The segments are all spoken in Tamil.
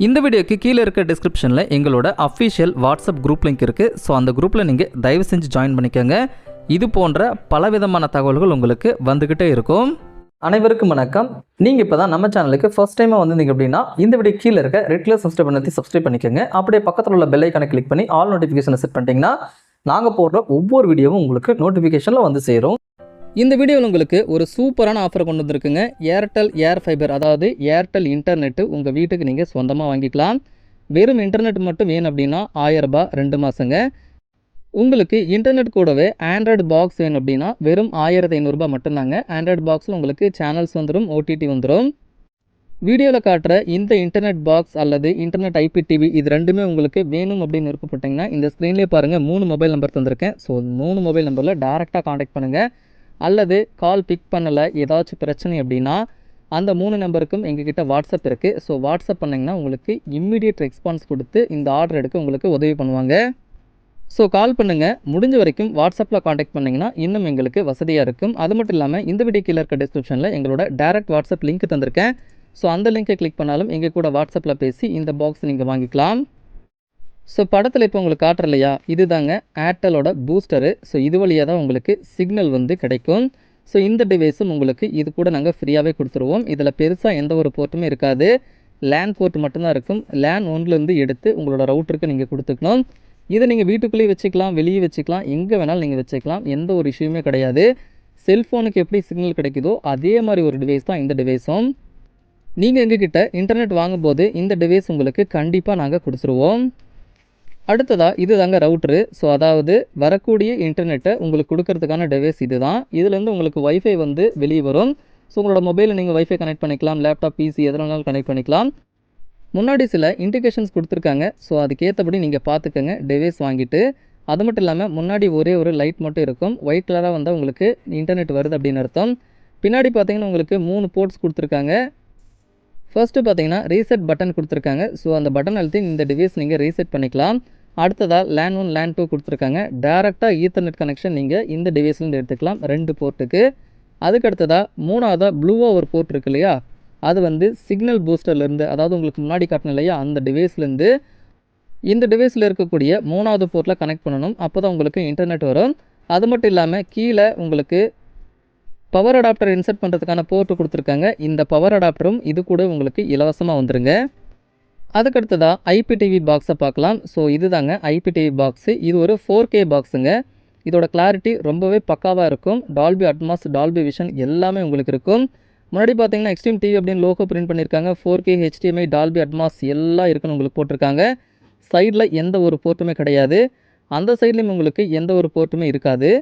இந்த வீடியோக்கு கீழே இருக்க டிஸ்கிரிப்ஷனில் எங்களோட அஃபிஷியல் வாட்ஸ்அப் குரூப் லிங்க் இருக்குது. ஸோ அந்த குரூப்பில் நீங்கள் தயவு செஞ்சு ஜாயின் பண்ணிக்கோங்க. இது போன்ற பலவிதமான தகவல்கள் உங்களுக்கு வந்துக்கிட்டே இருக்கும். அனைவருக்கும் வணக்கம். நீங்கள் இப்போ தான் நம்ம சேனலுக்கு ஃபர்ஸ்ட் டைமாக வந்திருந்தீங்க அப்படின்னா இந்த வீடியோ கீழே இருக்க ரெட் கலர் சப்ஸ்கிரைப் பண்ணிக்கோங்க. அப்படியே பக்கத்தில் உள்ள பெல் ஐக்கானை கிளிக் பண்ணி ஆல் நோட்டிஃபிகேஷனை செட் பண்ணிட்டீங்கன்னா நாங்கள் போடுற ஒவ்வொரு வீடியோவும் உங்களுக்கு நோட்டிஃபிகேஷனில் வந்து சேரும். இந்த வீடியோவில் உங்களுக்கு ஒரு சூப்பரான ஆஃபர் கொண்டு வந்திருக்குங்க. ஏர்டெல் ஏர் ஃபைபர், அதாவது ஏர்டெல் இன்டர்நெட்டு உங்கள் வீட்டுக்கு நீங்கள் சொந்தமாக வாங்கிக்கலாம். வெறும் இன்டர்நெட் மட்டும் வேணும் அப்படின்னா 1000 ரூபாய் 2 மாதங்க. உங்களுக்கு இன்டர்நெட் கூடவே ஆண்ட்ராய்டு பாக்ஸ் வேணும் அப்படின்னா வெறும் 1500 ரூபாய் மட்டும்தாங்க. ஆண்ட்ராய்டு பாக்ஸில் உங்களுக்கு சேனல்ஸ் வந்துடும், ஓடிடி வந்துடும். வீடியோவில் காட்டுற இந்த இன்டர்நெட் பாக்ஸ் அல்லது இன்டர்நெட் IPTV இது ரெண்டுமே உங்களுக்கு வேணும் அப்படின்னு விருப்பப்பட்டீங்கன்னா இந்த ஸ்க்ரீன்லேயே பாருங்கள் 3 மொபைல் நம்பர் தந்திருக்கேன். ஸோ 3 மொபைல் நம்பரில் டேரெக்டாக காண்டாக்ட் பண்ணுங்கள். அல்லது கால் பிக் பண்ணலை ஏதாச்சும் பிரச்சனை அப்படின்னா அந்த 3 நம்பருக்கும் எங்ககிட்ட வாட்ஸ்அப் இருக்குது. ஸோ வாட்ஸ்அப் பண்ணிங்கன்னா உங்களுக்கு இம்மிடியேட் ரெஸ்பான்ஸ் கொடுத்து இந்த ஆர்டர் எடுக்க உங்களுக்கு உதவி பண்ணுவாங்க. ஸோ கால் பண்ணுங்கள். முடிஞ்ச வரைக்கும் வாட்ஸ்அப்பில் காண்டாக்ட் பண்ணிங்கன்னா இன்னும் எங்களுக்கு வசதியாக இருக்கும். அது மட்டும் இல்லாமல் இந்த வீடியோ கீழே இருக்க டிஸ்கிரிப்ஷனில் எங்களோட டேரக்ட் வாட்ஸ்அப் லிங்க் தந்திருக்கேன். ஸோ அந்த லிங்கை கிளிக் பண்ணாலும் எங்கள் கூட வாட்ஸ்அப்பில் பேசி இந்த பாக்ஸ் நீங்கள் வாங்கிக்கலாம். ஸோ படத்தில் இப்போ உங்களுக்கு காட்டுற இல்லையா, இது தாங்க ஏர்டெலோட பூஸ்டரு. ஸோ இது வழியாக தான் உங்களுக்கு சிக்னல் வந்து கிடைக்கும். ஸோ இந்த டிவைஸும் உங்களுக்கு இது கூட நாங்கள் ஃப்ரீயாகவே கொடுத்துருவோம். இதில் பெருசாக எந்த ஒரு போர்ட்டுமே இருக்காது, லேன் போர்ட் மட்டும்தான் இருக்கும். லேன் 1லேருந்து எடுத்து உங்களோட ரவுட்டருக்கு நீங்கள் கொடுத்துக்கணும். இதை நீங்கள் வீட்டுக்குள்ளேயே வச்சுக்கலாம், வெளியே வச்சுக்கலாம், எங்கே வேணாலும் நீங்கள் வச்சுக்கலாம், எந்த ஒரு இஷ்யூமே கிடையாது. செல்ஃபோனுக்கு எப்படி சிக்னல் கிடைக்குதோ அதே மாதிரி ஒரு டிவைஸ் தான் இந்த டிவைஸும். நீங்கள் எங்ககிட்ட இன்டர்நெட் வாங்கும்போது இந்த டிவைஸ் உங்களுக்கு கண்டிப்பாக நாங்கள் கொடுத்துருவோம். அடுத்ததாக இது தாங்க ரவுட்ரு. ஸோ அதாவது வரக்கூடிய இன்டர்நெட்டை உங்களுக்கு கொடுக்கறதுக்கான டிவைஸ் இது தான். இதுலேருந்து உங்களுக்கு வைஃபை வந்து வெளியே வரும். ஸோ உங்களோட மொபைலில் நீங்கள் வைஃபை கனெக்ட் பண்ணிக்கலாம், லேப்டாப் PC எதனாலும் கனெக்ட் பண்ணிக்கலாம். முன்னாடி சில இண்டிகேஷன்ஸ் கொடுத்துருக்காங்க. ஸோ அதுக்கேற்றபடி நீங்கள் பார்த்துக்கோங்க டிவைஸ் வாங்கிட்டு. அது மட்டும் இல்லாமல் முன்னாடி ஒரே ஒரு லைட் மட்டும் இருக்கும், ஒயிட் கலராக வந்தால் உங்களுக்கு இன்டர்நெட் வருது அப்படின்னு அர்த்தம். பின்னாடி பார்த்தீங்கன்னா உங்களுக்கு 3 போர்ட்ஸ் கொடுத்துருக்காங்க. ஃபர்ஸ்ட்டு பார்த்தீங்கன்னா ரீசெட் பட்டன் கொடுத்துருக்காங்க. ஸோ அந்த பட்டன் அழுத்தி இந்த டிவைஸ் நீங்கள் ரீசெட் பண்ணிக்கலாம். அடுத்ததாக லேன் 1 லேன் 2 கொடுத்துருக்காங்க. டேரெக்டாக ஈத்தர்நெட் கனெக்ஷன் நீங்கள் இந்த டிவைஸ்லேருந்து எடுத்துக்கலாம் 2 போர்ட்டுக்கு. அதுக்கு அடுத்ததாக 3ஆவதாக ப்ளூவாக ஒரு போர்ட் இருக்கு இல்லையா, அது வந்து சிக்னல் பூஸ்டர்லேருந்து, அதாவது உங்களுக்கு முன்னாடி காட்டணும் இல்லையா அந்த டிவைஸ்லேருந்து இந்த டிவைஸில் இருக்கக்கூடிய 3ஆவது போர்ட்டில் கனெக்ட் பண்ணணும். அப்போ தான் உங்களுக்கு இன்டர்நெட் வரும். அது மட்டும் இல்லாமல் கீழே உங்களுக்கு பவர் அடாப்டர் இன்சர்ட் பண்ணுறதுக்கான போர்ட்டு கொடுத்துருக்காங்க. இந்த பவர் அடாப்டரும் இது கூட உங்களுக்கு இலவசமாக வந்துருங்க. அதுக்கடுத்ததாக IPTV பாக்ஸை பார்க்கலாம். ஸோ இது தாங்க IPTV பாக்ஸு. இது ஒரு 4K பாக்ஸுங்க. இதோட கிளாரிட்டி ரொம்பவே பக்காவாக இருக்கும். டால்பி அட்மாஸ், டால்பி விஷன் எல்லாமே உங்களுக்கு இருக்கும். முன்னாடி பார்த்தீங்கன்னா எக்ஸ்ட்ரீம் டிவி அப்படின்னு லோகோ பிரிண்ட் பண்ணியிருக்காங்க. 4K HDMI டால்பி அட்மாஸ் எல்லாம் இருக்குன்னு உங்களுக்கு போட்டிருக்காங்க. சைடில் எந்த ஒரு போர்ட்டுமே கிடையாது, அந்த சைட்லேயும் உங்களுக்கு எந்த ஒரு போர்ட்டுமே இருக்காது.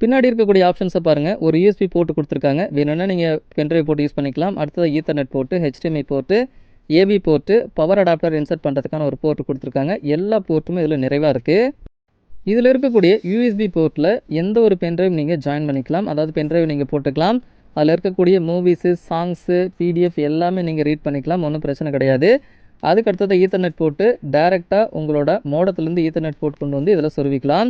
பின்னாடி இருக்கக்கூடிய ஆப்ஷன்ஸை பாருங்கள். ஒரு USB போர்ட்டு கொடுத்துருக்காங்க. வேணும்னா நீங்கள் பென்ட்ரைவ் போட்டு யூஸ் பண்ணிக்கலாம். அடுத்தது Ethernet port, HDMI port, AV port, power adapter insert பண்ணுறதுக்கான ஒரு போர்ட்டு கொடுத்துருக்காங்க. எல்லா போர்ட்டுமே இதில் நிறைவாக இருக்குது. இதில் இருக்கக்கூடிய USB போர்ட்டில் எந்த ஒரு பென்ட்ரைவ் நீங்கள் ஜாயின் பண்ணிக்கலாம், அதாவது பென்ட்ரைவ் நீங்கள் போட்டுக்கலாம். அதில் இருக்கக்கூடிய மூவிஸு, சாங்ஸு, PDF எல்லாமே நீங்கள் ரீட் பண்ணிக்கலாம், ஒன்றும் பிரச்சனை கிடையாது. அதுக்கு அடுத்தது ஈத்தர்நெட் போர்ட்டு டேரெக்டாக உங்களோட மோடத்துலேருந்து ஈத்தர்நெட் போர்ட் கொண்டு வந்து இதில் சொருவிக்கலாம்.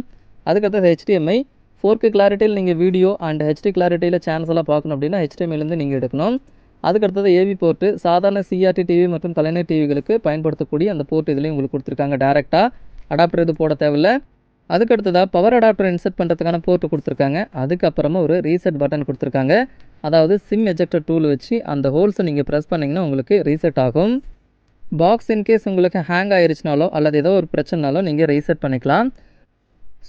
அதுக்கடுத்தது HDMI 4K கிளாரிட்டியில் நீங்கள் வீடியோ அண்ட் HD கிளாரிட்டியில் சேனல்ஸ் எல்லாம் பார்க்கணும் அப்படின்னா HDMIலேருந்து நீங்கள் எடுக்கணும். அதுக்கடுத்தது AV போர்ட்டு சாதாரண CRT டிவி மற்றும் கலைஞர் டிவிகளுக்கு பயன்படுத்தக்கூடிய அந்த போர்ட் இதுலேயும் உங்களுக்கு கொடுத்துருக்காங்க. டேரெக்டாக அடாப்டர் இது போட தேவையில்லை. அதுக்கடுத்ததாக பவர் அடாப்டர் இன்சர்ட் பண்ணுறதுக்கான போர்ட்டு கொடுத்துருக்காங்க. அதுக்கப்புறமா ஒரு ரீசெட் பட்டன் கொடுத்துருக்காங்க. அதாவது சிம் எஜெக்டர் டூல் வச்சு அந்த ஹோல்ஸை நீங்கள் ப்ரெஸ் பண்ணிங்கன்னா உங்களுக்கு ரீசெட் ஆகும். பாக்ஸ் இன்கேஸ் உங்களுக்கு ஹேங் ஆயிடுச்சுனாலோ அல்லது ஏதோ ஒரு பிரச்சனைனாலோ நீங்கள் ரீசெட் பண்ணிக்கலாம்.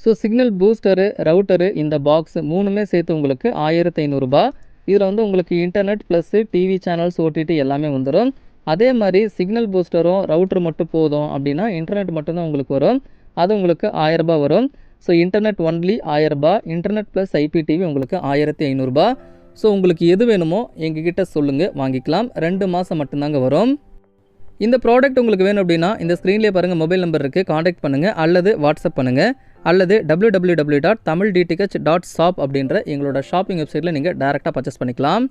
ஸோ சிக்னல் பூஸ்டரு, ரவுட்டரு, இந்த பாக்ஸ் 3மே சேர்த்து உங்களுக்கு 1500 ரூபாய். இதில் வந்து உங்களுக்கு internet plus TV channels, OTT எல்லாமே வந்துடும். அதே மாதிரி சிக்னல் பூஸ்டரும் ரவுட்டர் மட்டும் போதும் அப்படின்னா இன்டர்நெட் மட்டும்தான் உங்களுக்கு வரும். அது உங்களுக்கு 1000 ரூபாய் வரும். ஸோ இன்டர்நெட் ஒன்லி 1000 ரூபாய், இன்டர்நெட் ப்ளஸ் IPTV உங்களுக்கு 1500 ரூபாய். ஸோ உங்களுக்கு எது வேணுமோ எங்ககிட்ட சொல்லுங்கள், வாங்கிக்கலாம். 2 மாதம் மட்டும்தாங்க வரும். இந்த ப்ராடக்ட் உங்களுக்கு வேணும் அப்படின்னா இந்த ஸ்க்ரீன்லேயே பாருங்கள் மொபைல் நம்பர் இருக்குது, காண்டாக்ட் பண்ணுங்கள் அல்லது வாட்ஸ்அப் பண்ணுங்கள். அல்லது www.tamildth.shop அப்படின்ற எங்களோட ஷாப்பிங் வெப்சைட்டில் நீங்கள் டேரெக்டாக பர்ச்சேஸ் பண்ணிக்கலாம்.